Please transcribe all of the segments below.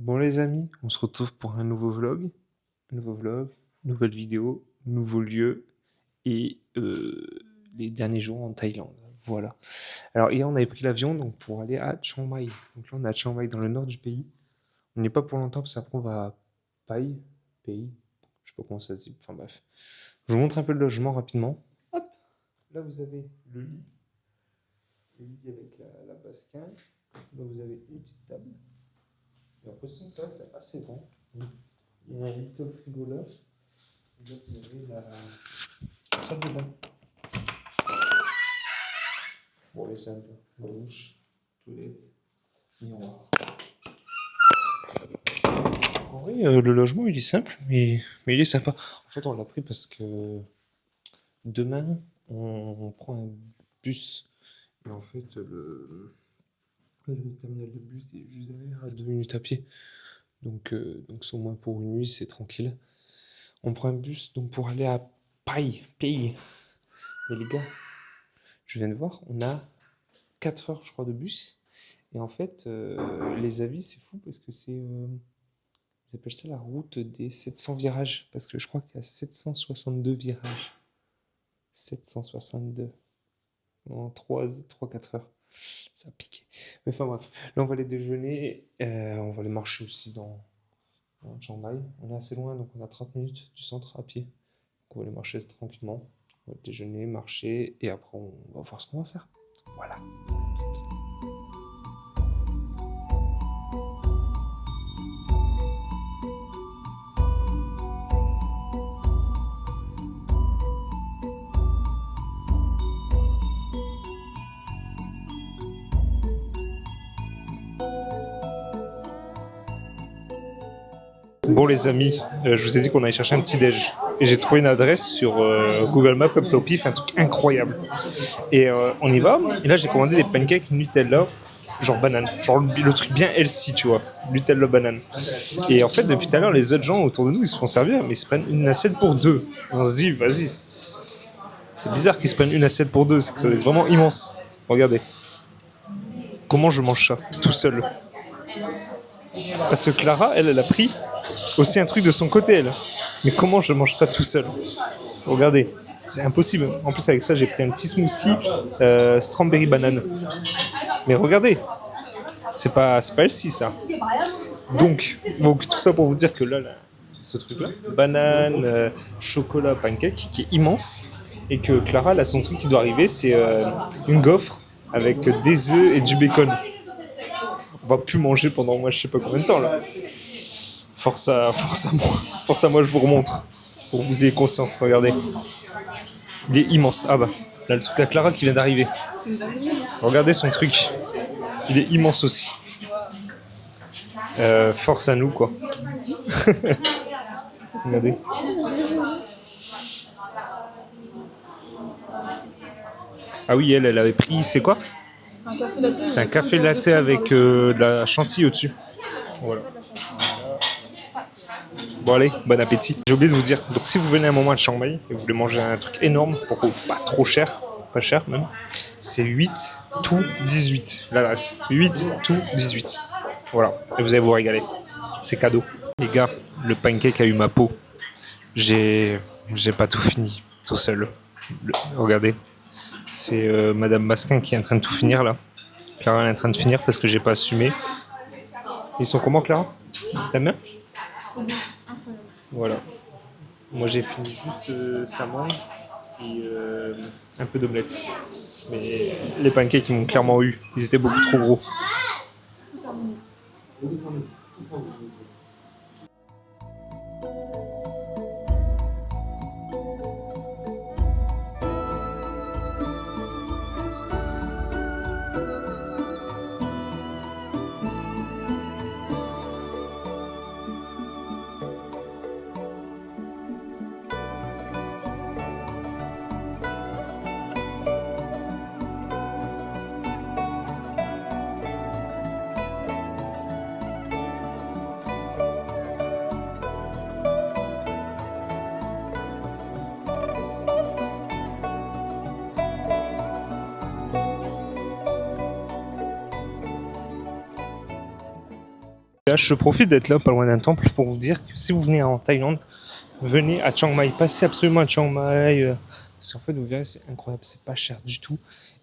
Bon les amis, on se retrouve pour un nouveau vlog, nouvelle vidéo, nouveau lieu et les derniers jours en Thaïlande. Voilà. Alors hier on avait pris l'avion donc pour aller à Chiang Mai. Donc là on est à Chiang Mai dans le nord du pays. On n'est pas pour longtemps parce qu'après on va à Pai, je sais pas comment ça se dit. Enfin bref. Je vous montre un peu le logement rapidement. Hop. Là vous avez le lit avec la basquin. Là vous avez une petite table. Et après, ça, c'est assez grand. Il y a un little frigo là. Et là, vous avez la salle de bain. Bon, les simples. Douche, toilette, miroir. En vrai, le logement, il est simple, mais il est sympa. En fait, on l'a pris parce que demain, on prend un bus. Et en fait, le terminal de bus est juste derrière, à 2 minutes à pied. Donc c'est au moins pour une nuit, c'est tranquille. On prend un bus donc pour aller à Pai. Mais les gars, je viens de voir, on a 4 heures, je crois, de bus. Et en fait, les avis, c'est fou parce que c'est. Ils appellent ça la route des 700 virages. Parce que je crois qu'il y a 762 virages. 762. En 3-4 heures. Ça a piqué. Mais enfin bref. Là, on va aller déjeuner. On va aller marcher aussi dans Chiang Mai. On est assez loin, donc on a 30 minutes du centre à pied. Donc on va aller marcher tranquillement. On va déjeuner, marcher, et après on va voir ce qu'on va faire. Voilà. Bon les amis, je vous ai dit qu'on allait chercher un petit déj. Et j'ai trouvé une adresse sur Google Maps comme ça au pif, un truc incroyable. Et on y va, et là j'ai commandé des pancakes Nutella, genre banane. Genre le truc bien healthy, tu vois. Nutella banane. Et en fait, depuis tout à l'heure, les autres gens autour de nous, ils se font servir, mais ils se prennent une assiette pour deux. Et on se dit, vas-y, c'est bizarre qu'ils se prennent une assiette pour deux, c'est que ça doit être vraiment immense. Regardez. Comment je mange ça, tout seul? Parce que Clara, elle a pris aussi un truc de son côté, elle. Mais comment je mange ça tout seul? Regardez, c'est impossible. En plus, avec ça, j'ai pris un petit smoothie strawberry banane. Mais regardez, c'est pas healthy, ça. Donc, tout ça pour vous dire que là ce truc-là, banane, chocolat, pancake, qui est immense, et que Clara, là, son truc qui doit arriver, c'est une gaufre avec des œufs et du bacon. On va plus manger pendant moi, je sais pas combien de temps, là. Force à moi, je vous remontre. Pour que vous ayez conscience, regardez. Il est immense. Ah bah, là, le truc à Clara qui vient d'arriver. Regardez son truc. Il est immense aussi. Force à nous, quoi. Regardez. Ah oui, elle avait pris, c'est quoi? C'est un café latte avec de la chantilly au-dessus. Voilà. Bon allez, bon appétit. J'ai oublié de vous dire, donc si vous venez un moment à Chiang Mai et vous voulez manger un truc énorme, pour pas trop cher, pas cher même, c'est 8 tout 18 l'adresse. 8 tout 18. Voilà, et vous allez vous régaler. C'est cadeau. Les gars, le pancake a eu ma peau. J'ai pas tout fini, tout seul. Regardez, c'est Madame Basquin qui est en train de tout finir là. Clara est en train de finir parce que j'ai pas assumé. Ils sont comment, Clara? T'aimes bien? Voilà. Moi j'ai fini juste salmon et un peu d'omelette. Mais les pancakes ils m'ont clairement eu. Ils étaient beaucoup trop gros. là, je profite d'être là, pas loin d'un temple, pour vous dire que si vous venez en Thaïlande, venez à Chiang Mai, passez absolument à Chiang Mai, parce qu'en fait, vous verrez, c'est incroyable, c'est pas cher du tout,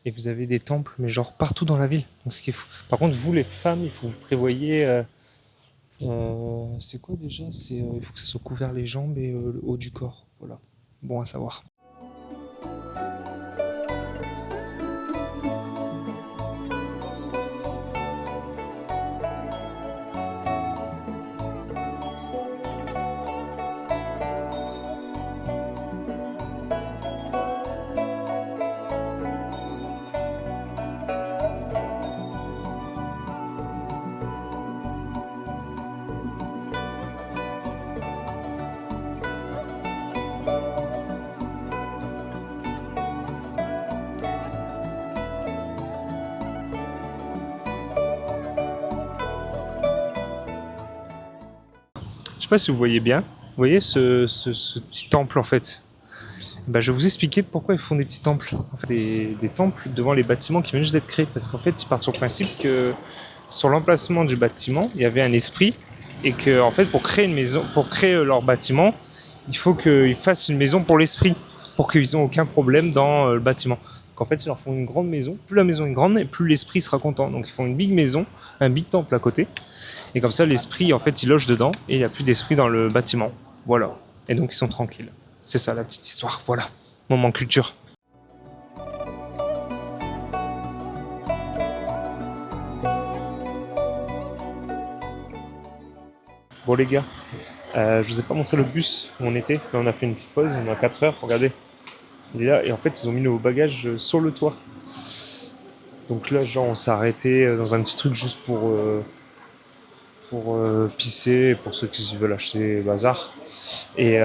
et vous avez des temples, mais genre partout dans la ville, donc ce qui est fou. Par contre, vous les femmes, il faut que vous prévoyez, c'est quoi déjà? Il faut que ça soit couvert les jambes et le haut du corps, voilà, bon à savoir. Je sais pas si vous voyez bien. Vous voyez ce petit temple en fait. Ben, je vais vous expliquer pourquoi ils font des petits temples. En fait, des temples devant les bâtiments qui viennent juste d'être créés. Parce qu'en fait, ils partent sur le principe que sur l'emplacement du bâtiment, il y avait un esprit. Et que en fait, pour créer une maison, pour créer leur bâtiment, il faut qu'ils fassent une maison pour l'esprit. Pour qu'ils n'ont aucun problème dans le bâtiment. Donc en fait, ils leur font une grande maison. Plus la maison est grande, et plus l'esprit sera content. Donc ils font une big maison, un big temple à côté. Et comme ça, l'esprit, en fait, il loge dedans et il n'y a plus d'esprit dans le bâtiment. Voilà. Et donc, ils sont tranquilles. C'est ça, la petite histoire. Voilà. Moment culture. Bon, les gars, je vous ai pas montré le bus où on était. Là, on a fait une petite pause. On a 4 heures. Regardez. Il est là. Et en fait, ils ont mis nos bagages sur le toit. Donc là, genre, on s'est arrêté dans un petit truc juste pour pisser, pour ceux qui veulent acheter bazar. Et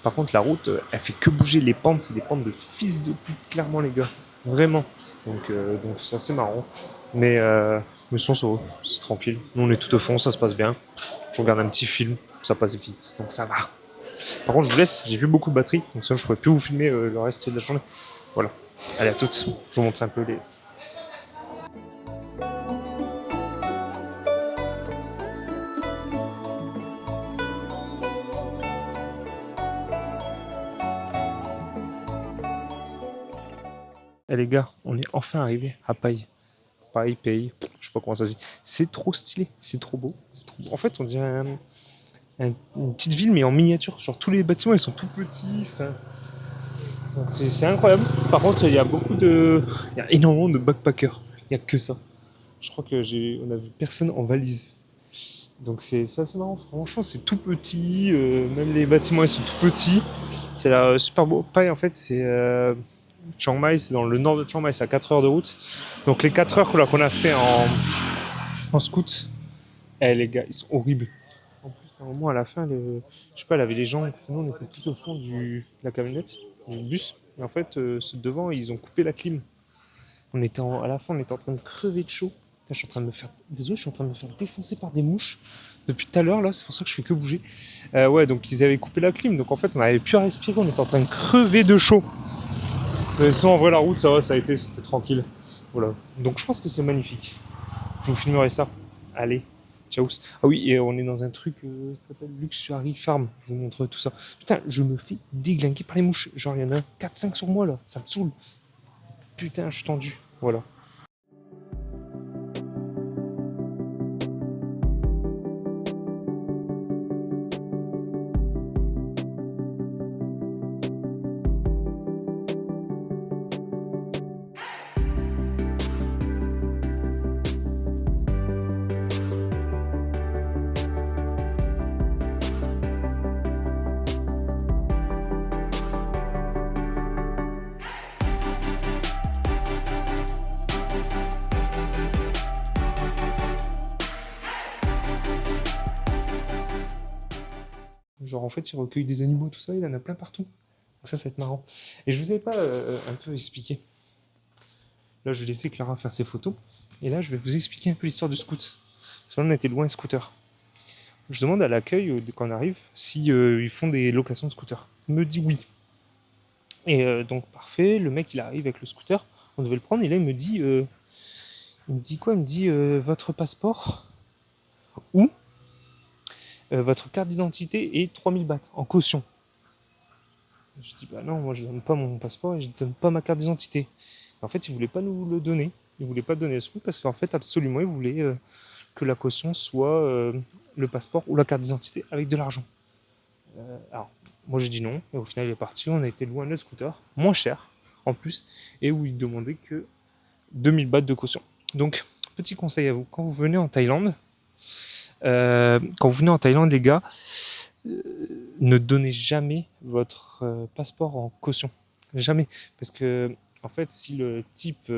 par contre, la route, elle fait que bouger. Les pentes, c'est des pentes de fils de pute, clairement, les gars. Vraiment. Donc c'est assez marrant. Mais sans ça, c'est tranquille. Nous, on est tout au fond, ça se passe bien. Je regarde un petit film, ça passe vite, donc ça va. Par contre, je vous laisse, j'ai plus beaucoup de batterie, donc ça, je pourrais plus vous filmer le reste de la journée. Voilà. Allez, à toutes. Je vous montre un peu les. Eh les gars, on est enfin arrivé à Paille. Paille, Pays, je sais pas comment ça se dit. C'est trop stylé, c'est trop beau. En fait, on dirait une petite ville, mais en miniature. Genre, tous les bâtiments, ils sont tout petits. Enfin, c'est incroyable. Par contre, il y a il y a énormément de backpackers. Il y a que ça. Je crois que on a vu personne en valise. Donc c'est assez marrant. Franchement, c'est tout petit. Même les bâtiments, ils sont tout petits. C'est là super beau. Paille, en fait, c'est Chiang Mai, c'est dans le nord de Chiang Mai, c'est à 4 heures de route. Donc les 4 heures qu'on a fait en scout, les gars, ils sont horribles. En plus, à un moment, à la fin, je sais pas, il y avait les gens, sinon on était tout au fond de la camionnette, du bus. Et en fait, ceux devant, ils ont coupé la clim. À la fin, on était en train de crever de chaud. Putain, désolé, je suis en train de me faire défoncer par des mouches depuis tout à l'heure, là, c'est pour ça que je fais que bouger. Ouais, donc ils avaient coupé la clim, donc en fait, on n'avait plus à respirer, on était en train de crever de chaud. Mais sinon, en vrai, la route, ça va, c'était tranquille. Voilà. Donc, je pense que c'est magnifique. Je vous filmerai ça. Allez, ciao. Ah oui, et on est dans un truc, ça s'appelle Luxury Farm. Je vous montre tout ça. Putain, je me fais déglinguer par les mouches. Genre, il y en a 4-5 sur moi, là. Ça me saoule. Putain, je suis tendu. Voilà. Genre, en fait, il recueille des animaux, tout ça, il en a plein partout. Donc ça va être marrant. Et je vous avais pas un peu expliqué. Là, je vais laisser Clara faire ses photos. Et là, je vais vous expliquer un peu l'histoire du scout. Parce qu'on était loin, scooter. Je demande à l'accueil, quand on arrive, si ils font des locations de scooters. Il me dit oui. Et donc, parfait, le mec, il arrive avec le scooter. On devait le prendre. Et là, il me dit quoi? Il me dit, votre passeport? votre carte d'identité et 3000 bahts en caution. Je dis, bah non, moi je donne pas mon passeport et je donne pas ma carte d'identité. En fait, ils voulaient pas nous le donner. Ils voulaient pas donner le sou parce qu'en fait, absolument, ils voulaient que la caution soit le passeport ou la carte d'identité avec de l'argent. Alors, moi j'ai dit non, et au final il est parti, on a été loin de scooter, moins cher en plus, et où il demandait que 2000 bahts de caution. Donc, petit conseil à vous, quand vous venez en Thaïlande, les gars, ne donnez jamais votre passeport en caution. Jamais. Parce que, en fait, si le type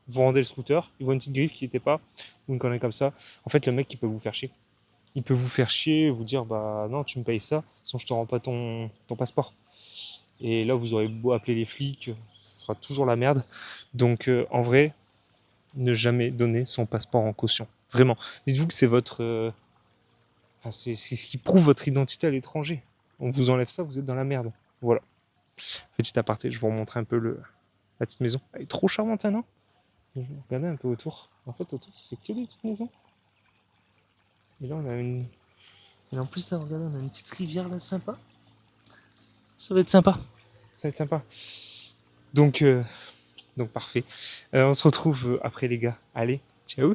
vous rendez le scooter, il voit une petite griffe qui n'était pas, ou une connerie comme ça, en fait, le mec, il peut vous faire chier. Il peut vous faire chier, vous dire, bah non, tu me payes ça, sinon je te rends pas ton passeport. Et là, vous aurez beau appeler les flics, ça sera toujours la merde. Donc, en vrai, ne jamais donner son passeport en caution. Vraiment. Dites-vous que c'est votre... c'est ce qui prouve votre identité à l'étranger. On vous enlève ça, vous êtes dans la merde. Voilà. Petit aparté, je vous remontre un peu la petite maison. Elle est trop charmante, hein, non? Regardez un peu autour. En fait, autour, c'est que des petites maisons. Et là, on a une... Et en plus, là, regardez, on a une petite rivière, là, sympa. Ça va être sympa. Ça va être sympa. Donc parfait. On se retrouve après, les gars. Allez, ciao.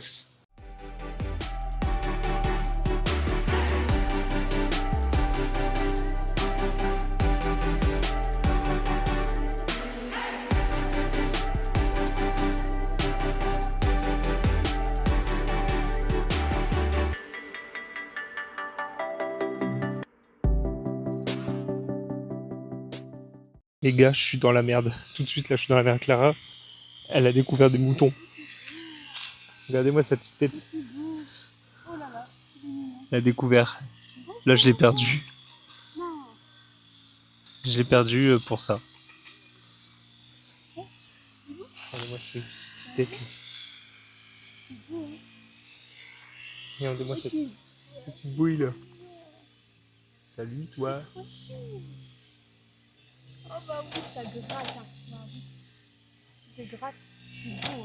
Les gars, je suis dans la merde. Tout de suite, là, je suis dans la merde. Clara, elle a découvert des moutons. Regardez-moi sa petite tête. Elle a découvert. Là, je l'ai perdu. Je l'ai perdu pour ça. Regardez-moi cette petite tête. Regardez-moi cette petite bouille, là. Salut, toi. Oh bah oui, ça gratte. Hein. Bah oui. Ça gratte, c'est beau.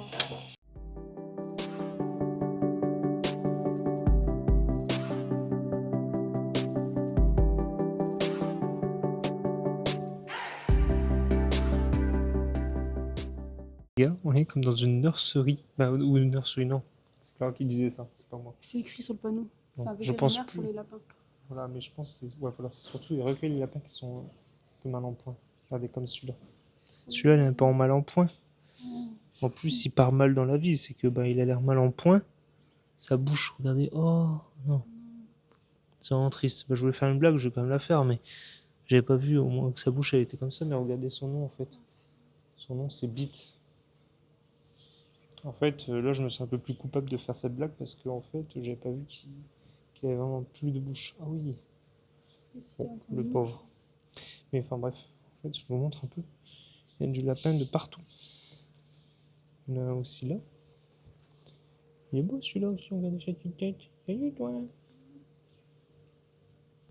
Hein. On est comme dans une nurserie. Ou une nurserie, non. C'est Clara qui disait ça, c'est pas moi. C'est écrit sur le panneau. Non, C'est un je pense vétérinaire plus. pour les lapins. Voilà, mais je pense que c'est voilà, surtout les recueils les lapins qui sont un peu mal en point. Regardez comme celui-là. Celui-là, il est un peu en mal en point. En plus, il part mal dans la vie, c'est que il a l'air mal en point. Sa bouche, regardez. Oh non. C'est vraiment triste. Je voulais faire une blague, je vais quand même la faire, mais j'avais pas vu au moins que sa bouche elle était comme ça. Mais regardez son nom en fait. Son nom c'est Beat. En fait, là, je me sens un peu plus coupable de faire cette blague parce qu'en fait, j'avais pas vu qu'il avait vraiment plus de bouche. Ah oui, bon, le pauvre. Mais enfin bref, en fait, je vous montre un peu. Il y a du lapin de partout. Il y en a aussi là. Il est beau celui-là aussi, regardez cette petite tête. Salut toi.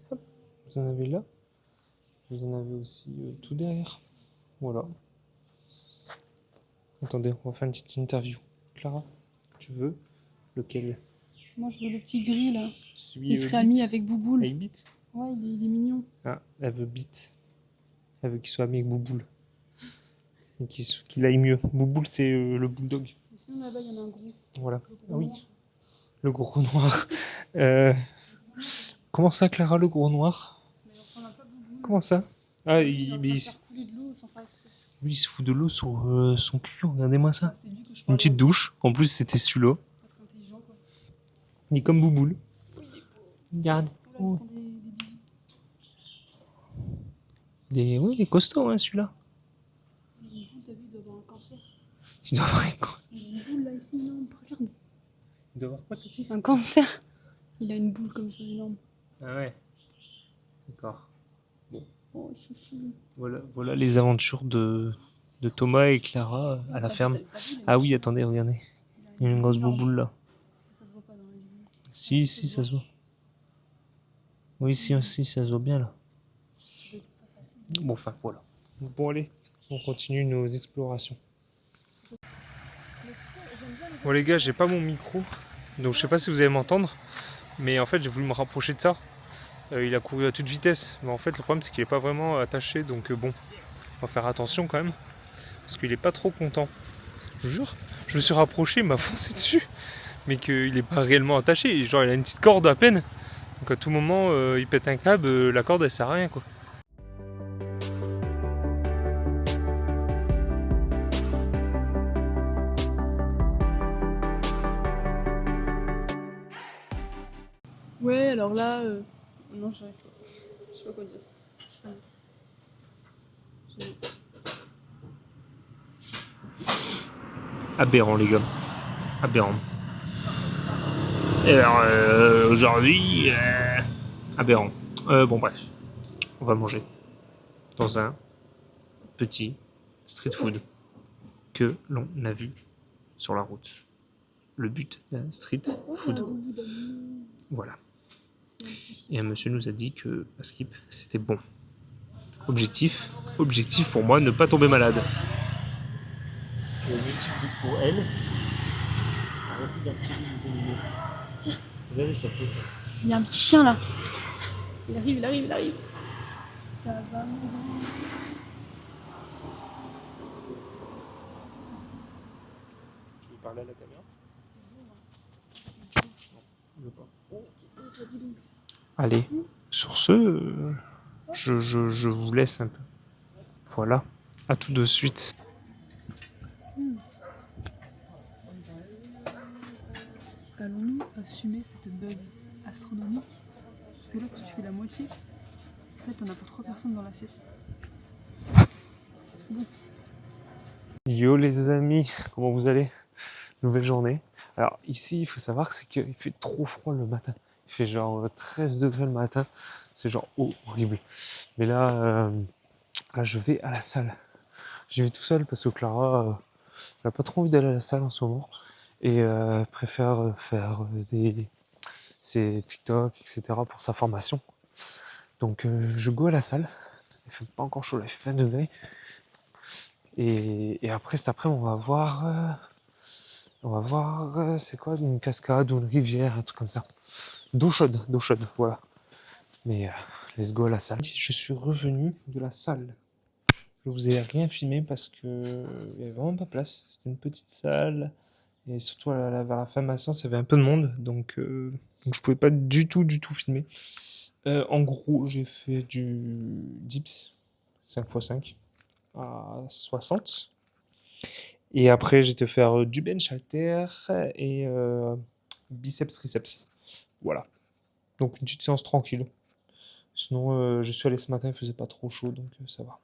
Hop. Vous en avez là. Vous en avez aussi tout derrière. Voilà. Attendez, on va faire une petite interview. Clara, tu veux lequel? Moi, je veux le petit gris là. Celui, Il serait ami Beat. avec Bouboule. Avec Beat. Ouais, il est mignon. Ah, elle veut Beat. Elle veut qu'il soit ami avec Bouboule. Et qu'il aille mieux. Bouboule, c'est le bulldog. Sinon, là-bas, il y en a un gros. Voilà. Ah oui. Le gros noir. Comment ça, Clara, le gros noir? Comment ça? Ah, lui, il se fout de l'eau sur son cul. Regardez-moi ça. Une petite douche. En plus, c'était celui-là. Il est comme Bouboule. Regarde. Oh. Oui, il est costaud, hein, celui-là. Il doit avoir un cancer. Il doit avoir quoi? Il a une boule là ici énorme, regarde. Il doit avoir quoi, Tati? Un cancer. Il a une boule comme ça énorme. Ah ouais. D'accord. Bon. Oh, chouchou. Voilà les aventures de Thomas et Clara à la ferme. Ah oui, attendez, regardez. Il y a une grosse bouboule là. Ça se voit pas dans la vidéo. Si, ça se voit. Oui, si, aussi, ça se voit bien là. Bon, enfin, voilà. Bon, allez, on continue nos explorations. Bon, les gars, j'ai pas mon micro, donc je sais pas si vous allez m'entendre, mais en fait, j'ai voulu me rapprocher de ça. Il a couru à toute vitesse, mais en fait le problème c'est qu'il est pas vraiment attaché, donc bon, on va faire attention quand même, parce qu'il est pas trop content. Je vous jure, je me suis rapproché, il m'a foncé dessus, mais qu'il est pas réellement attaché, genre il a une petite corde à peine, donc à tout moment il pète un câble, la corde elle sert à rien quoi. Ouais, alors là, non, j'arrive pas. Je sais pas quoi dire. Je panique. Aberrant les gars, aberrant. Et alors aujourd'hui, aberrant. Bon bref, on va manger dans un petit street food que l'on a vu sur la route. Le but d'un street food. Voilà. Et un monsieur nous a dit que à Skip c'était bon. Objectif pour moi, ne pas tomber malade. L'objectif pour elle, arrêter d'harceler les animaux. Tiens. Regardez ça peut. Il y a un petit chien là. Il arrive. Ça va. Tu veux parler à la caméra? Non, je veux pas. Allez, sur ce, je vous laisse un peu. Voilà, à tout de suite. Allons-nous assumer cette dose astronomique? Parce que là, si tu fais la moitié, en fait, t'en as pour 3 personnes dans l'assiette. Bon. Yo les amis, comment vous allez? Nouvelle journée. Alors ici, il faut savoir que c'est qu'il fait trop froid le matin. Il fait genre 13 degrés le matin. C'est genre horrible. Mais là, là, je vais à la salle. J'y vais tout seul parce que Clara n'a pas trop envie d'aller à la salle en ce moment. Et préfère faire ses TikTok, etc. pour sa formation. Donc je go à la salle. Il fait pas encore chaud là, il fait 20 degrés. Et après, cet après, on va voir, c'est quoi, une cascade ou une rivière, un truc comme ça. D'eau chaude, voilà. Mais let's go à la salle. Je suis revenu de la salle. Je vous ai rien filmé parce que il y avait vraiment pas place. C'était une petite salle. Et surtout vers la fin de ma séance, il y avait un peu de monde. Donc je pouvais pas du tout filmer. En gros, j'ai fait du dips 5x5 à 60. Et après, j'ai été faire du bench halter et biceps triceps. Voilà. Donc une petite séance tranquille. Sinon, je suis allé ce matin, il faisait pas trop chaud, donc ça va.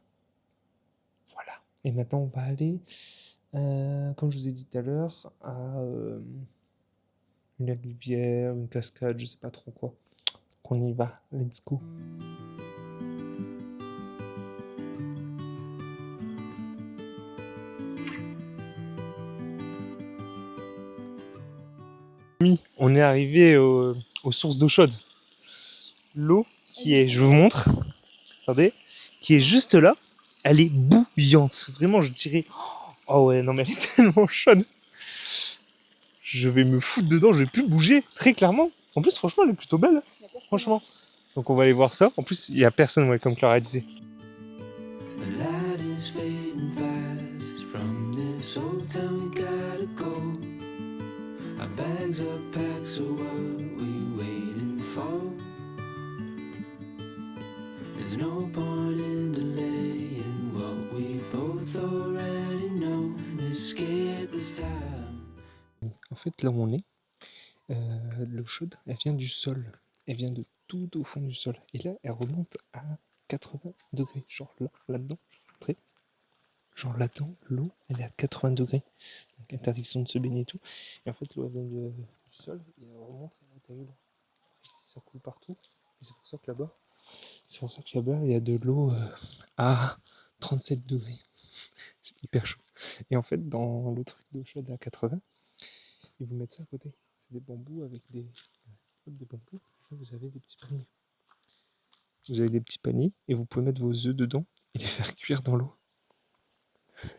Voilà. Et maintenant, on va aller, comme je vous ai dit tout à l'heure, à une rivière, une cascade, je sais pas trop quoi. Donc on y va. Let's go. On est arrivé aux sources d'eau chaude. L'eau qui est, je vous montre, regardez, qui est juste là, elle est bouillante. Vraiment, je dirais, oh ouais, non mais elle est tellement chaude. Je vais me foutre dedans, je vais plus bouger, très clairement. En plus, franchement, elle est plutôt belle, franchement. Donc on va aller voir ça. En plus, il y a personne, ouais, comme Clara disait. The light is fading fast. From this old town we gotta go. Our bags are packed, so what we waiting for? There's no point in delaying what we both already know. Escape this time. En fait, là où on est, l'eau chaude, elle vient du sol. Elle vient de tout au fond du sol. Et là, elle remonte à 80 degrés. Genre là, là-dedans, je vais vous montrer. Genre là-dedans, l'eau, elle est à 80 degrés. Donc interdiction de se baigner et tout. Et en fait, l'eau, elle vient du sol et elle remonte à l'intérieur. Ça coule partout. Et c'est pour ça que là-bas, il y a de l'eau à 37 degrés. C'est hyper chaud. Et en fait, dans le truc d'eau chaude à 80, ils vous mettent ça à côté. C'est des bambous avec des bambous. Là, vous avez des petits paniers. Vous avez des petits paniers et vous pouvez mettre vos œufs dedans et les faire cuire dans l'eau.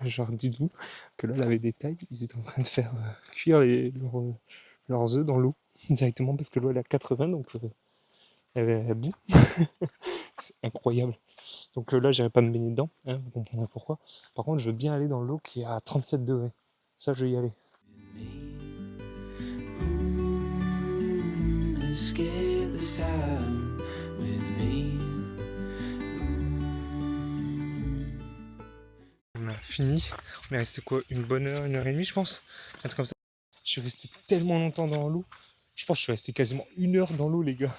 Genre, dites-vous que là, elle avait des tailles, ils étaient en train de faire cuire leurs œufs dans l'eau directement parce que l'eau elle est à 80, donc boue. C'est incroyable. Donc là, j'irai pas me baigner dedans, hein, vous comprendrez pourquoi. Par contre, je veux bien aller dans l'eau qui est à 37 degrés. Ça, je vais y aller. Escape this time with me. On a fini. On est resté quoi, une bonne heure, 1h30, je pense. Un truc comme ça. Je suis resté tellement longtemps dans l'eau. Je pense que je suis resté quasiment 1 heure dans l'eau, les gars.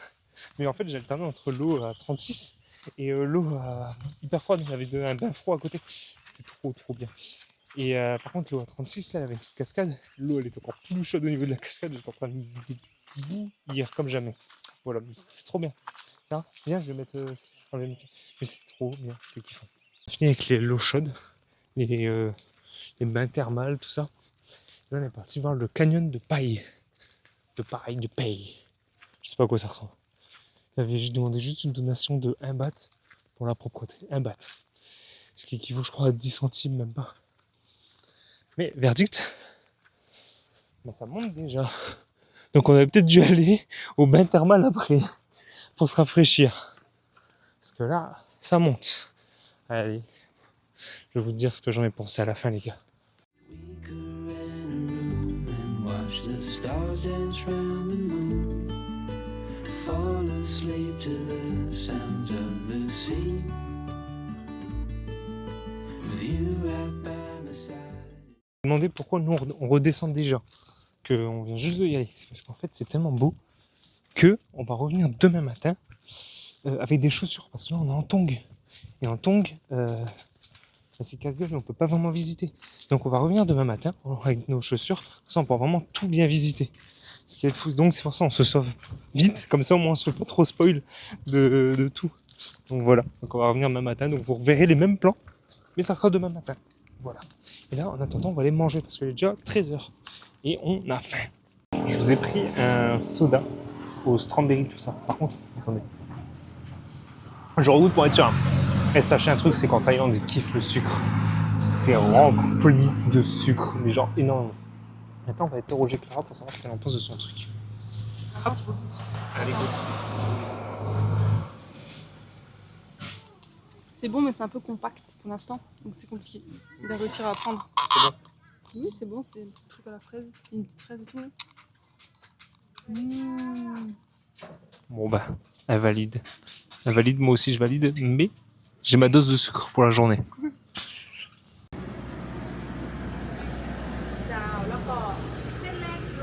Mais en fait, j'ai alterné entre l'eau à 36 et l'eau hyper froide. Il y avait un bain froid à côté. C'était trop bien. Et par contre, l'eau à 36, là, avec cette cascade, l'eau, elle était encore plus chaude au niveau de la cascade. J'étais en train de bouillir comme jamais. Voilà, c'est trop bien. Tiens, viens, je vais mettre. Mais c'était trop bien, c'était kiffant. On a fini avec l'eau chaude, les bains thermales, tout ça. Là, on est parti voir le canyon de Paille. De Paille. Je sais pas à quoi ça ressemble. J'ai demandé juste une donation de 1 baht pour la propreté. 1 baht. Ce qui équivaut, je crois, à 10 centimes, même pas. Mais verdict, bah, ça monte déjà. Donc on avait peut-être dû aller au bain thermal après pour se rafraîchir. Parce que là, ça monte. Allez, je vais vous dire ce que j'en ai pensé à la fin, les gars. We could rent a room and watch the stars dance round the moon. Fall asleep to the sounds of the sea. With you right by my side. Je me demandais pourquoi nous on redescend déjà. Qu'on vient juste de y aller. C'est parce qu'en fait c'est tellement beau que on va revenir demain matin avec des chaussures. Parce que là on est en tongs. Et en tongs, c'est casse-gueule et on peut pas vraiment visiter. Donc on va revenir demain matin avec nos chaussures. Comme ça on pourra vraiment tout bien visiter. Ce qui est fou. Donc c'est pour ça on se sauve vite. Comme ça au moins on se fait pas trop spoil de tout. Donc voilà. Donc on va revenir demain matin. Donc vous reverrez les mêmes plans. Mais ça sera demain matin. Voilà. Et là en attendant on va aller manger parce qu'il est déjà 13h. Et on a faim. Je vous ai pris un soda au strawberry, tout ça. Par contre, attendez. Je redoute pour être sûr. Et sachez un truc, c'est qu'en Thaïlande, ils kiffent le sucre. C'est rempli de sucre, mais genre énormément. Maintenant, on va interroger Clara pour savoir ce qu'elle en pense de son truc. Hop. Allez, goûte. C'est bon, mais c'est un peu compact pour l'instant, donc c'est compliqué de réussir à prendre. C'est bon. Oui, c'est bon, c'est un petit truc à la fraise. Une petite fraise et tout. Là. Mmh. Bon bah, elle valide. Elle valide, moi aussi je valide, mais j'ai ma dose de sucre pour la journée.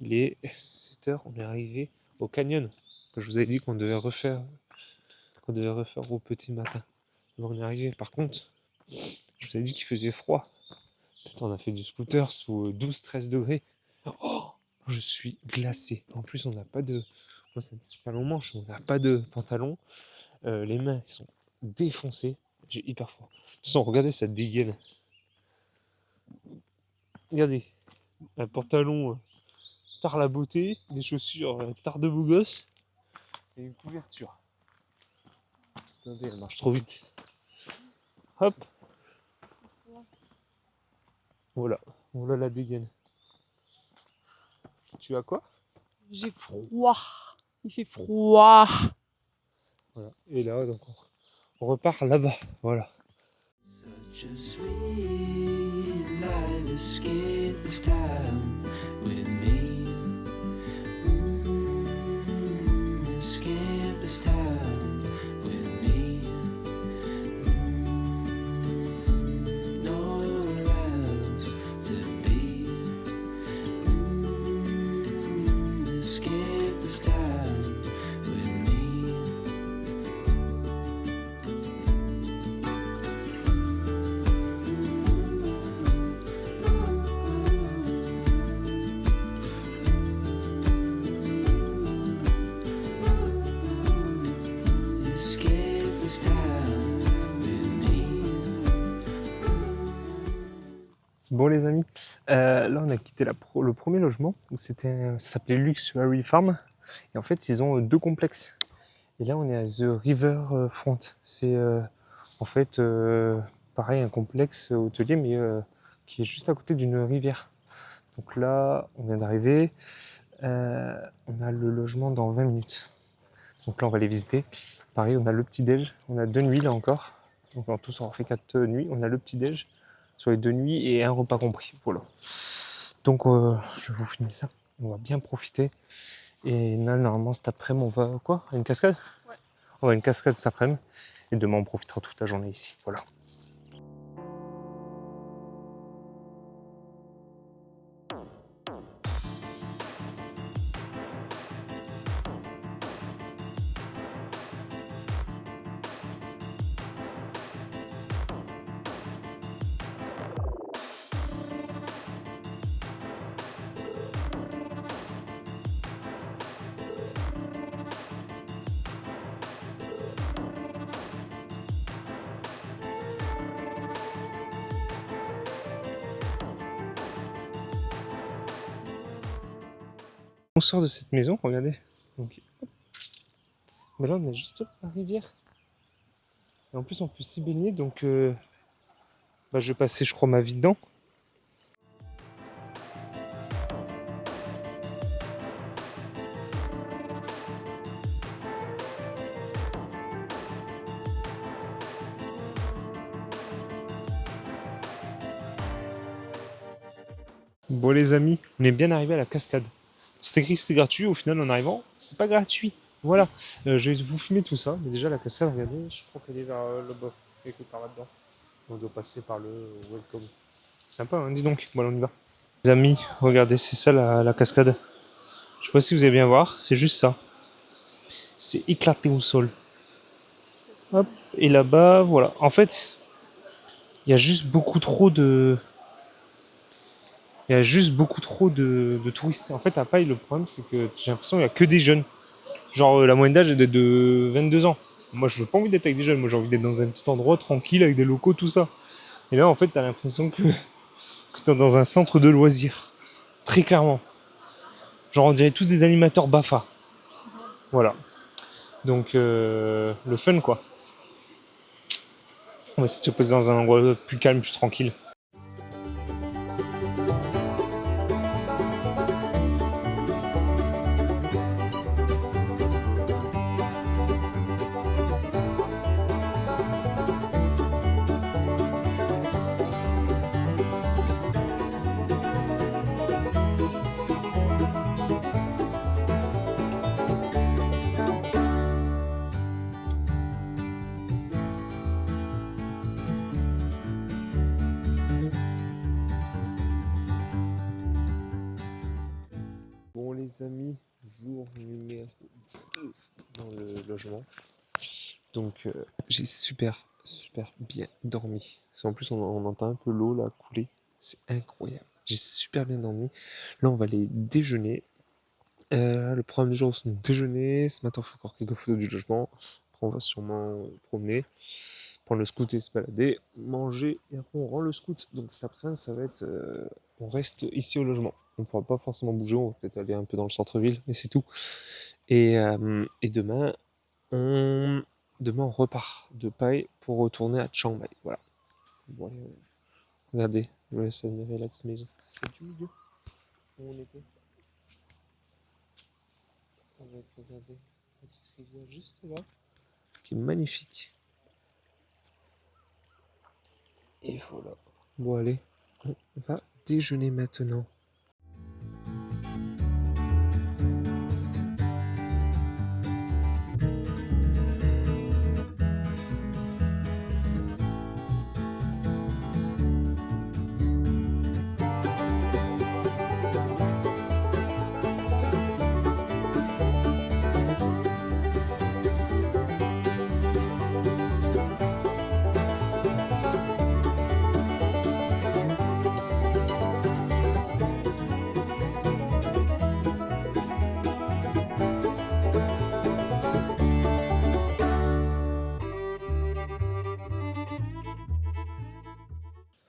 Il est 7h, on est arrivé au canyon. Que je vous avais dit qu'on devait refaire au petit matin. Donc on est arrivé. Par contre, je vous avais dit qu'il faisait froid. Putain, on a fait du scooter sous 12-13 degrés. Oh, je suis glacé. En plus, on n'a pas de... Moi, c'est un super long manche, mais on n'a pas de pantalon. Les mains sont défoncées. J'ai hyper froid. De toute façon, regardez cette dégaine. Regardez. Un pantalon tard la beauté, des chaussures tard de beau gosse et une couverture. Attendez, elle marche trop vite. Hop. Voilà. Voilà la dégaine. Tu as quoi? J'ai froid. Il fait froid. Voilà. Et là, donc on repart là-bas. Voilà. Such a sweet life escape this time with me. Escape this time with me. Nowhere else to be. Escape this time with me. Escape this time with me. Bon les amis, là on a quitté le premier logement. Ça s'appelait Luxury Farm. Et en fait ils ont 2 complexes. Et là on est à The River Front. C'est en fait pareil un complexe hôtelier mais qui est juste à côté d'une rivière. Donc là on vient d'arriver. On a le logement dans 20 minutes. Donc là, on va les visiter. Pareil, on a le petit-déj. On a 2 nuits là encore. Donc en tout, ça en fait 4 nuits. On a le petit-déj sur les 2 nuits et un repas compris. Voilà. Donc je vais vous filmer ça. On va bien profiter. Et là, normalement, cet après-midi, on va quoi? À une cascade? Ouais. On va à une cascade cet après-midi. Et demain, on profitera toute la journée ici. Voilà. On sort de cette maison, regardez. Donc, hop. Mais là, on est juste à la rivière. Et en plus, on peut s'y baigner. Donc, je vais passer, je crois, ma vie dedans. Bon, les amis, on est bien arrivé à la cascade. C'était écrit que c'était gratuit. Au final, en arrivant, c'est pas gratuit. Voilà. Je vais vous filmer tout ça. Mais déjà, la cascade, regardez, je crois qu'elle est vers là-bas. Quelque part là-dedans. On doit passer par le welcome. Sympa, hein, dis donc. Bon, on y va. Les amis, regardez, c'est ça la cascade. Je sais pas si vous allez bien voir, c'est juste ça. C'est éclaté au sol. Hop. Et là-bas, voilà. En fait, il y a juste beaucoup trop de... Il y a juste beaucoup trop de touristes. En fait, à Paille, le problème, c'est que j'ai l'impression qu'il n'y a que des jeunes. Genre, la moyenne d'âge est de 22 ans. Moi, je n'ai pas envie d'être avec des jeunes. Moi, j'ai envie d'être dans un petit endroit tranquille, avec des locaux, tout ça. Et là, en fait, tu as l'impression que tu es dans un centre de loisirs. Très clairement. Genre, on dirait tous des animateurs BAFA. Voilà. Donc, le fun, quoi. On va essayer de se poser dans un endroit plus calme, plus tranquille. Bon les amis, jour numéro 2 dans le logement. Donc j'ai super bien dormi. Parce qu'en plus on entend un peu l'eau là couler. C'est incroyable. J'ai super bien dormi. Là on va aller déjeuner. Le premier jour c'est notre déjeuner. Ce matin on fait encore quelques photos du logement. Après on va sûrement promener. Prendre le scoot et se balader. Manger et après on rend le scoot. Donc cet après-midi ça va être... on reste ici au logement. On ne pourra pas forcément bouger, on va peut-être aller un peu dans le centre-ville, mais c'est tout. Et demain, on repart de Paille pour retourner à Chiang Mai. Voilà. Bon, allez, regardez, je vous laisse admirer la petite maison. C'est du milieu où on était. Avec, regardez, la petite rivière juste là, qui est magnifique. Et voilà. Bon, allez, on va déjeuner maintenant.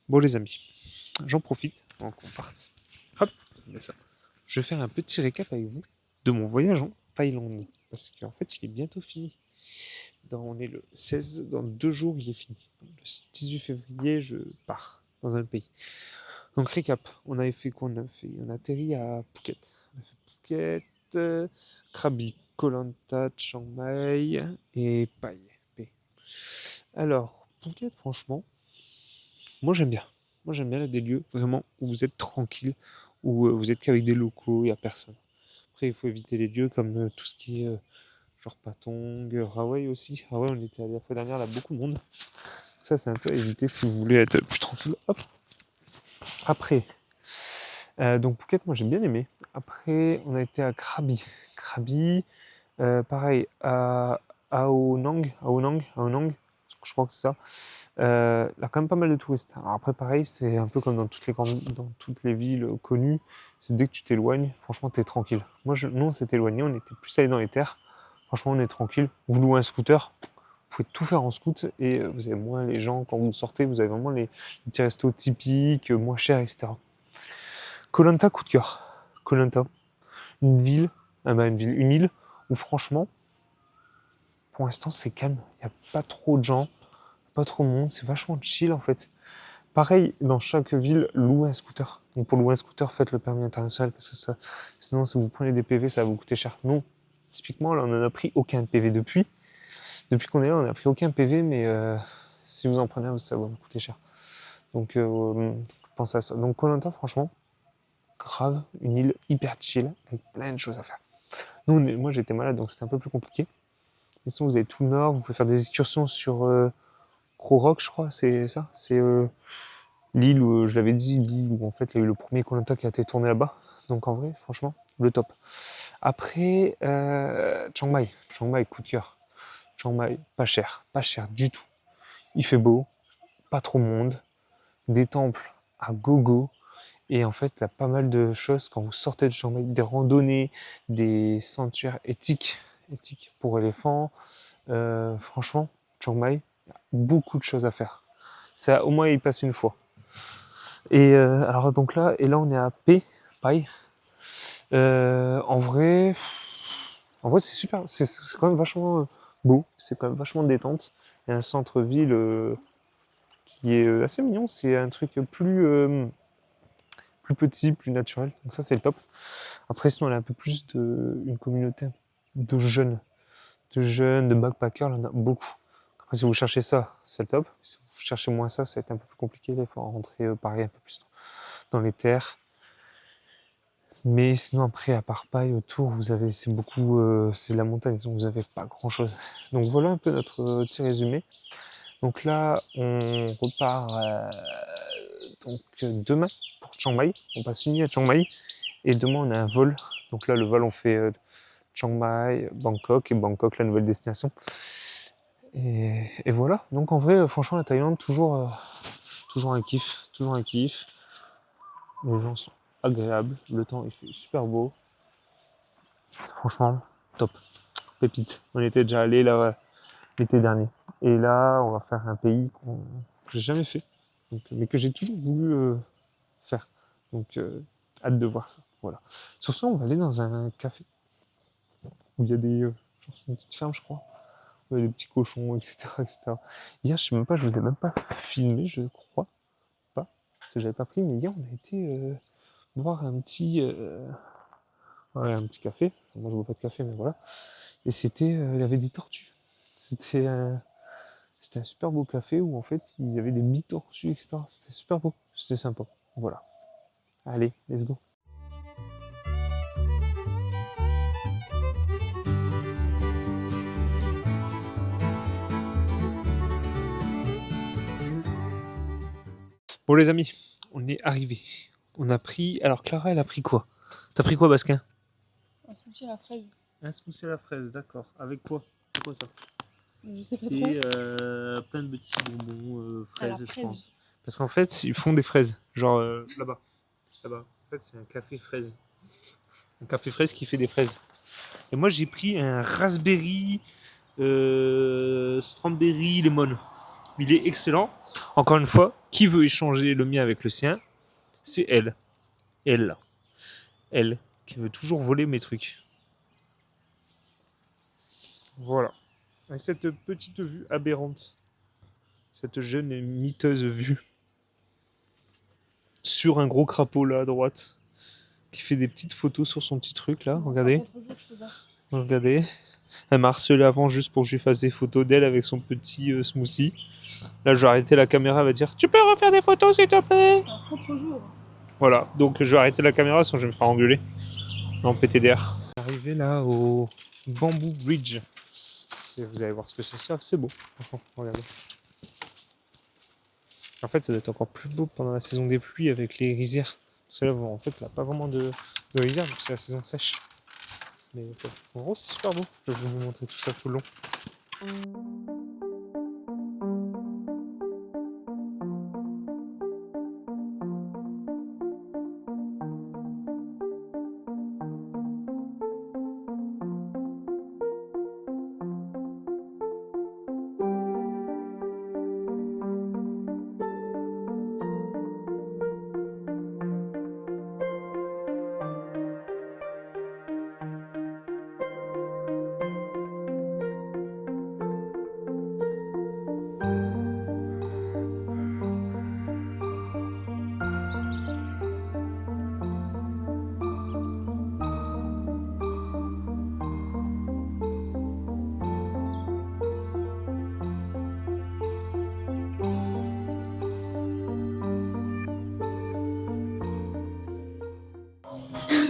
Bon les amis, j'en profite avant qu'on parte. Hop, ça. Je vais faire un petit récap avec vous de mon voyage en Thaïlande. Parce qu'en fait, il est bientôt fini. On est le 16, dans 2 jours, il est fini. Donc, le 18 février, je pars dans un pays. Donc récap, on avait fait quoi? On a atterri à Phuket. On a fait Phuket, Krabi, Koh Lanta, Chiang Mai et Pai. Pai. Alors, Phuket, franchement, moi j'aime bien. Moi j'aime bien des lieux vraiment où vous êtes tranquille, où vous êtes qu'avec des locaux, il n'y a personne. Après, il faut éviter les lieux comme tout ce qui est genre Patong, Hawaï aussi. Hawaï, on était allé la fois dernière, là, beaucoup de monde. Ça, c'est un peu à éviter si vous voulez être plus tranquille. Hop. Après, donc Phuket, moi j'ai bien aimé. Après, on a été à Krabi. Krabi, pareil, à Ao Nang, je crois que c'est ça. Il y a quand même pas mal de touristes. Alors après, pareil, c'est un peu comme dans toutes les villes connues. C'est dès que tu t'éloignes, franchement, t'es tranquille. Nous, on s'est éloigné, on était plus allé dans les terres. Franchement, on est tranquille. Vous louez un scooter, vous pouvez tout faire en scoot et vous avez moins les gens quand vous sortez. Vous avez vraiment les petits restos typiques, moins chers, etc. Koh Lanta, coup de cœur. Koh Lanta, une ville, une île où franchement, pour l'instant, c'est calme. Il n'y a pas trop de gens, pas trop de monde. C'est vachement chill en fait. Pareil, dans chaque ville, louez un scooter. Donc pour louer un scooter, faites le permis international parce que sinon, si vous prenez des PV, ça va vous coûter cher. Non, typiquement, là, on n'en a pris aucun PV depuis. Depuis qu'on est là, on n'a pris aucun PV, mais si vous en prenez un, ça va vous coûter cher. Donc pensez à ça. Donc Koh Lanta, franchement, grave, une île hyper chill avec plein de choses à faire. Moi, j'étais malade, donc c'était un peu plus compliqué. Mais sinon, vous avez tout le nord, vous pouvez faire des excursions sur Crow Rock, je crois, c'est ça. C'est l'île où, je l'avais dit, l'île où en fait il y a eu le premier Koh Lanta qui a été tourné là-bas. Donc en vrai, franchement, le top. Après, Chiang Mai. Chiang Mai, coup de cœur. Chiang Mai, pas cher du tout. Il fait beau, pas trop de monde, des temples à gogo. Et en fait, il y a pas mal de choses quand vous sortez de Chiang Mai, des randonnées, des sanctuaires éthiques pour éléphants. Franchement, Chiang Mai, il y a beaucoup de choses à faire. C'est au moins y passer une fois. Et alors donc là, on est à Pai. En vrai, c'est super. C'est quand même vachement beau. C'est quand même vachement détente. Il y a un centre-ville qui est assez mignon. C'est un truc plus petit, plus naturel. Donc ça, c'est le top. Après, sinon, on a un peu plus une communauté de backpackers. Là, on a beaucoup. Après, si vous cherchez ça, c'est le top. Si vous cherchez moins ça, ça va être un peu plus compliqué. Là, il faut rentrer pareil un peu plus dans les terres. Mais sinon après, à part paille autour, c'est la montagne, donc vous avez pas grand chose. Donc voilà un peu notre petit résumé. Donc là, on repart demain pour Chiang Mai. On passe une nuit à Chiang Mai et demain on a un vol. Donc là, le vol on fait Chiang Mai, Bangkok et Bangkok la nouvelle destination. Et voilà. Donc en vrai, franchement, la Thaïlande toujours un kiff, toujours un kiff. Les gens sont agréables, le temps il fait super beau. Franchement, top. Pépite. On était déjà allé là l'été dernier. Et là, on va faire un pays que j'ai jamais fait, mais que j'ai toujours voulu faire. Donc, hâte de voir ça. Voilà. Sur ce, on va aller dans un café où il y a genre c'est une petite ferme, je crois. Où il y a des petits cochons, etc., etc. Hier, je sais même pas, je vous ai même pas filmé, je crois pas, parce que j'avais pas pris. Mais hier, on a été voir un petit café. Moi, je bois pas de café, mais voilà. Et il y avait des tortues. C'était un super beau café où en fait il y avait des mi-tortues, etc. C'était super beau, c'était sympa. Voilà. Allez, let's go. Bon les amis, on est arrivé. On a pris. Alors Clara, elle a pris quoi? T'as pris quoi, Basquin? Un smoothie à la fraise. Un smoothie à la fraise, d'accord. Avec quoi? C'est quoi ça? Je sais pas trop. C'est plein de petits bonbons, À la fraises, je fraise. pense. Parce qu'en fait, ils font des fraises. Genre là-bas. Là-bas. En fait, c'est un café fraise. Un café fraise qui fait des fraises. Et moi, j'ai pris un raspberry, strawberry, lemon. Il est excellent. Encore une fois, qui veut échanger le mien avec le sien? C'est elle. Elle. Elle. Qui veut toujours voler mes trucs. Voilà. Avec cette petite vue aberrante. Cette jeune et miteuse vue. Sur un gros crapaud là à droite. Qui fait des petites photos sur son petit truc là. Regardez. Regardez. Elle m'a harcelé avant juste pour que je lui fasse des photos d'elle avec son petit smoothie. Là, je vais arrêter la caméra, elle va dire tu peux refaire des photos s'il te plaît. C'est un contre-jour. Voilà, donc je vais arrêter la caméra sinon je vais me faire engueuler. Non, PTDR. Arrivé là au Bamboo Bridge. Vous allez voir ce que c'est. C'est beau. Franchement, regardez. En fait, ça doit être encore plus beau pendant la saison des pluies avec les rizières. Parce que là, en fait, il n'y a pas vraiment de rizières, donc c'est la saison sèche. Mais en gros, c'est super beau. Je vais vous montrer tout ça tout le long.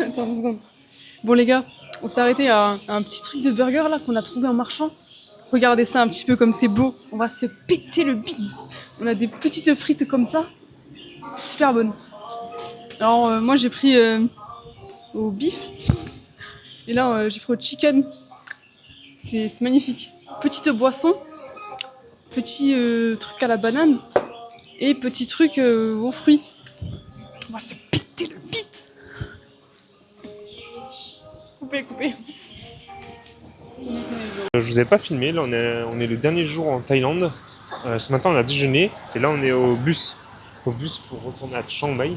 Attends 2 secondes. Bon les gars, on s'est arrêté à un petit truc de burger là qu'on a trouvé en marchant. Regardez ça un petit peu comme c'est beau. On va se péter le bide. On a des petites frites comme ça. Super bonnes. Alors moi j'ai pris au beef. Et là j'ai pris au chicken. C'est magnifique. Petite boisson. Petit truc à la banane. Et petit truc aux fruits. On va se péter le bide. Coupé. Je vous ai pas filmé, là on est le dernier jour en Thaïlande. Ce matin on a déjeuné et là on est au bus. Au bus pour retourner à Chiang Mai.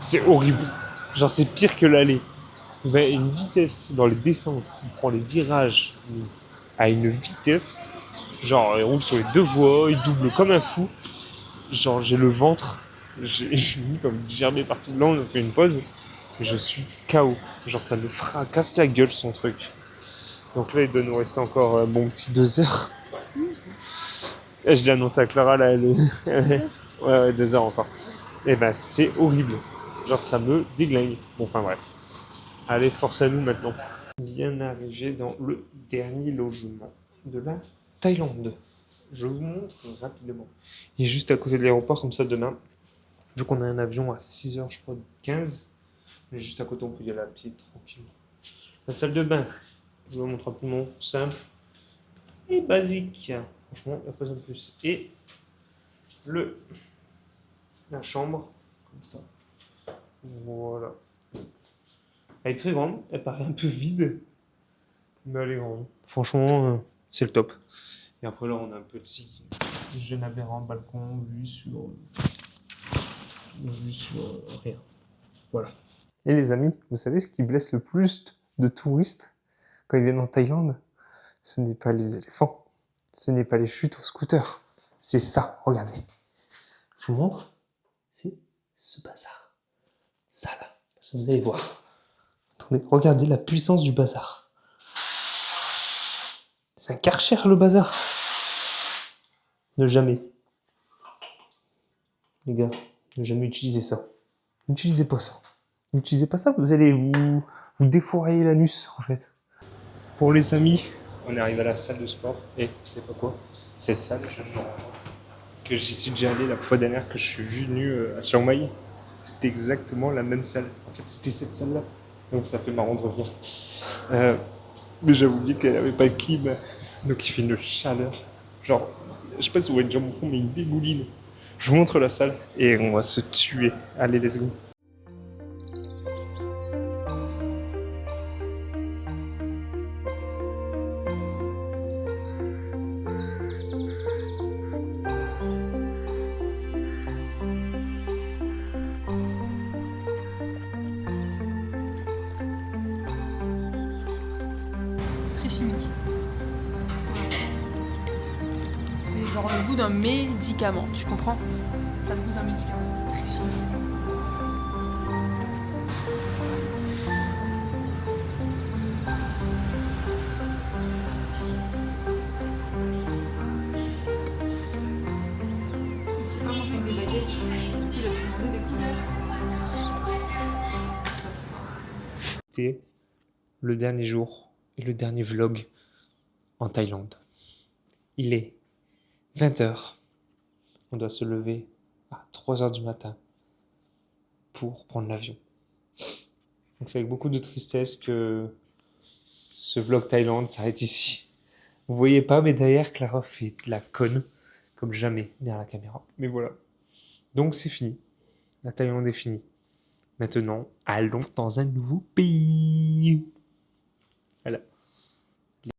C'est horrible. Genre c'est pire que l'aller. Il va à une vitesse dans les descentes, il prend les virages à une vitesse. Genre il roule sur les 2 voies, il double comme un fou. Genre j'ai le ventre, j'ai limite envie de gerber partout. Là on a fait une pause. Je suis KO. Genre ça me fracasse la gueule son truc. Donc là il doit nous rester encore un bon petit 2 heures. Et je l'ai annoncé à Clara là, ouais 2 heures encore. Et ben c'est horrible. Genre ça me déglingue. Bon enfin bref. Allez, force à nous maintenant. Bien arrivé dans le dernier logement de la Thaïlande. Je vous montre rapidement. Il est juste à côté de l'aéroport comme ça demain. Vu qu'on a un avion à 6h je crois 15. Mais juste à côté, on peut y aller à pied tranquillement. La salle de bain, je vous montre rapidement, simple et basique. Franchement, il n'y a pas besoin de plus. Et la chambre, comme ça. Voilà. Elle est très grande, elle paraît un peu vide, mais elle est grande. Franchement, c'est le top. Et après là, on a un petit jeune aberrant balcon, vue sur rien. Voilà. Et les amis, vous savez ce qui blesse le plus de touristes quand ils viennent en Thaïlande? Ce n'est pas les éléphants, ce n'est pas les chutes au scooter, c'est ça, regardez. Je vous montre, c'est ce bazar. Ça là, parce que vous allez voir. Attendez, regardez la puissance du bazar. C'est un Karcher le bazar. Ne jamais. Les gars, ne jamais utiliser ça. N'utilisez pas ça. N'utilisez pas ça, vous allez vous défourailler l'anus en fait. Pour les amis, on est arrivé à la salle de sport et vous savez pas quoi? Cette salle, que j'y suis déjà allé la fois dernière que je suis venu à Chiang Mai, c'était exactement la même salle. En fait, c'était cette salle-là. Donc ça fait marrant de revenir. Mais j'avais oublié qu'elle n'avait pas de clim. Donc il fait une chaleur. Genre, je sais pas si vous voyez déjà mon front, mais il dégouline. Je vous montre la salle et on va se tuer. Allez, let's go. Très chimique. C'est genre le goût d'un médicament, tu comprends? Ça a le goût d'un médicament, c'est très chimique. c'était le dernier jour et le dernier vlog en Thaïlande. Il est 20h. On doit se lever à 3h du matin pour prendre l'avion. Donc c'est avec beaucoup de tristesse que ce vlog Thaïlande s'arrête ici. Vous voyez pas, mais derrière, Clara fait de la conne, comme jamais, derrière la caméra. Mais voilà. Donc c'est fini. La Thaïlande est finie. Maintenant, allons dans un nouveau pays. Voilà.